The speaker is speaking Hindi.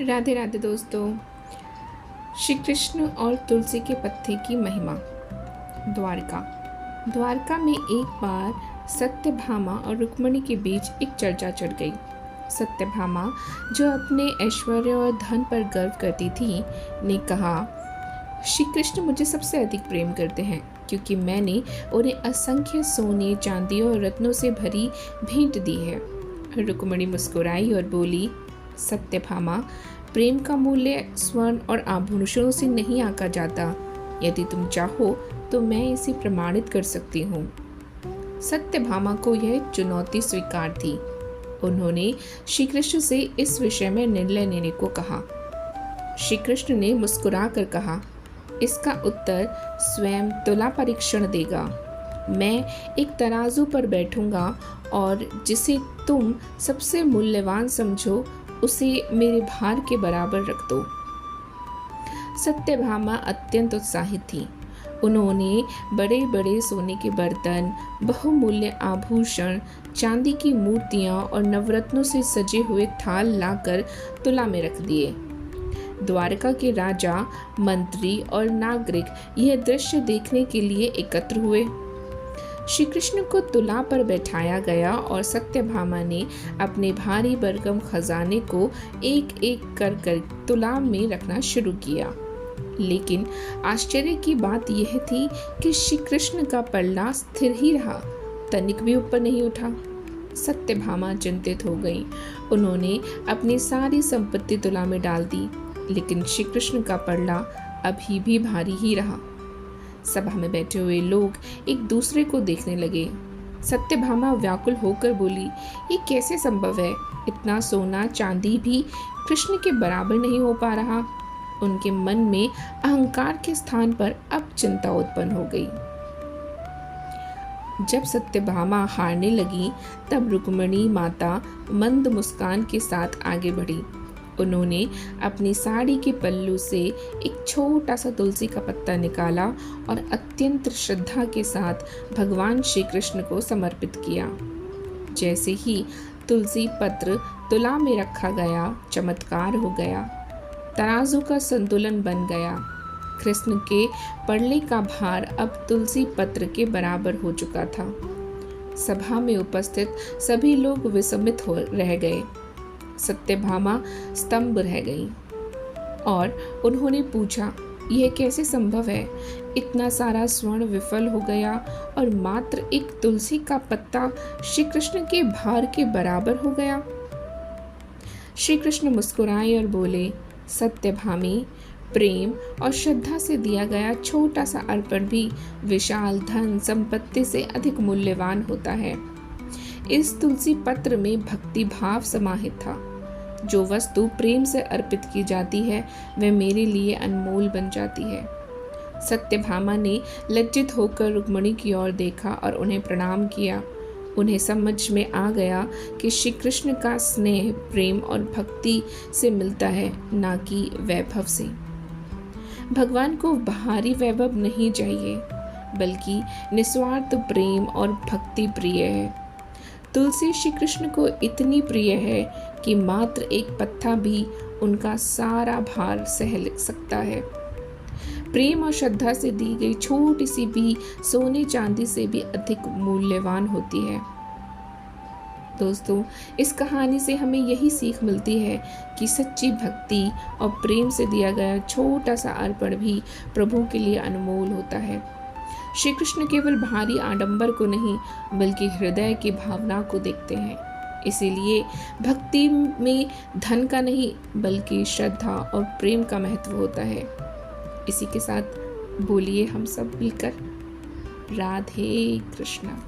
राधे राधे दोस्तों। श्री कृष्ण और तुलसी के पत्ते की महिमा। द्वारका में एक बार सत्यभामा और रुक्मिणी के बीच एक चर्चा चढ़ गई। सत्यभामा, जो अपने ऐश्वर्य और धन पर गर्व करती थी, ने कहा, श्री कृष्ण मुझे सबसे अधिक प्रेम करते हैं क्योंकि मैंने उन्हें असंख्य सोने, चांदी और रत्नों से भरी भेंट दी है। रुक्मिणी मुस्कुराई और बोली, सत्यभामा, प्रेम का मूल्य स्वर्ण और आभूषणों से नहीं आंका जाता। यदि तुम चाहो तो मैं इसे प्रमाणित कर सकती हूँ। सत्यभामा को यह चुनौती स्वीकार थी। उन्होंने श्री कृष्ण से इस विषय में निर्णय लेने को कहा। श्री कृष्ण ने मुस्कुरा कर कहा, इसका उत्तर स्वयं तुला परीक्षण देगा। मैं एक तराजू पर बैठूंगा और जिसे तुम सबसे मूल्यवान समझो उसे मेरे भार के बराबर रख दो। सत्यभामा अत्यंत उत्साहित थी। उन्होंने बड़े बड़े सोने के बर्तन, बहुमूल्य आभूषण, चांदी की मूर्तियां और नवरत्नों से सजे हुए थाल लाकर तुला में रख दिए। द्वारका के राजा, मंत्री और नागरिक यह दृश्य देखने के लिए एकत्र हुए। श्री कृष्ण को तुला पर बैठाया गया और सत्यभामा ने अपने भारी भरकम खजाने को एक एक कर तुला में रखना शुरू किया। लेकिन आश्चर्य की बात यह थी कि श्री कृष्ण का पल्ला स्थिर ही रहा, तनिक भी ऊपर नहीं उठा। सत्यभामा चिंतित हो गई। उन्होंने अपनी सारी संपत्ति तुला में डाल दी, लेकिन श्री कृष्ण का पल्ला अभी भी भारी ही रहा। सभा में बैठे हुए लोग एक दूसरे को देखने लगे। सत्यभामा व्याकुल होकर बोली, ये कैसे संभव है? इतना सोना चांदी भी कृष्ण के बराबर नहीं हो पा रहा। उनके मन में अहंकार के स्थान पर अब चिंता उत्पन्न हो गई। जब सत्यभामा हारने लगी, तब रुक्मिणी माता मंद मुस्कान के साथ आगे बढ़ी। उन्होंने अपनी साड़ी के पल्लू से एक छोटा सा तुलसी का पत्ता निकाला और अत्यंत श्रद्धा के साथ भगवान श्री कृष्ण को समर्पित किया। जैसे ही तुलसी पत्र तुला में रखा गया, चमत्कार हो गया। तराजू का संतुलन बन गया। कृष्ण के पल्ले का भार अब तुलसी पत्र के बराबर हो चुका था। सभा में उपस्थित सभी लोग विस्मित हो रह गए। सत्यभामा स्तंभ रह गई और उन्होंने पूछा, यह कैसे संभव है? इतना सारा स्वर्ण विफल हो गया और मात्र एक तुलसी का पत्ता श्री कृष्ण के भार के बराबर हो गया। श्री कृष्ण मुस्कुराए और बोले, सत्यभामी, प्रेम और श्रद्धा से दिया गया छोटा सा अर्पण भी विशाल धन संपत्ति से अधिक मूल्यवान होता है। इस तुलसी पत्र में भक्ति भाव समाहित था। जो वस्तु प्रेम से अर्पित की जाती है वह मेरे लिए अनमोल बन जाती है। सत्यभामा ने लज्जित होकर रुक्मिणी की ओर देखा और उन्हें प्रणाम किया। उन्हें समझ में आ गया कि श्री कृष्ण का स्नेह प्रेम और भक्ति से मिलता है, ना कि वैभव से। भगवान को बाहरी वैभव नहीं चाहिए, बल्कि निस्वार्थ प्रेम और भक्ति प्रिय है। तुलसी श्री कृष्ण को इतनी प्रिय है कि मात्र एक पत्ता भी उनका सारा भार सह सकता है। प्रेम और श्रद्धा से दी गई छोटी सी भी सोने चांदी से भी अधिक मूल्यवान होती है। दोस्तों, इस कहानी से हमें यही सीख मिलती है कि सच्ची भक्ति और प्रेम से दिया गया छोटा सा अर्पण भी प्रभु के लिए अनमोल होता है। श्री कृष्ण केवल भारी आडंबर को नहीं, बल्कि हृदय की भावना को देखते हैं। इसीलिए भक्ति में धन का नहीं, बल्कि श्रद्धा और प्रेम का महत्व होता है। इसी के साथ बोलिए हम सब मिलकर, राधे कृष्णा।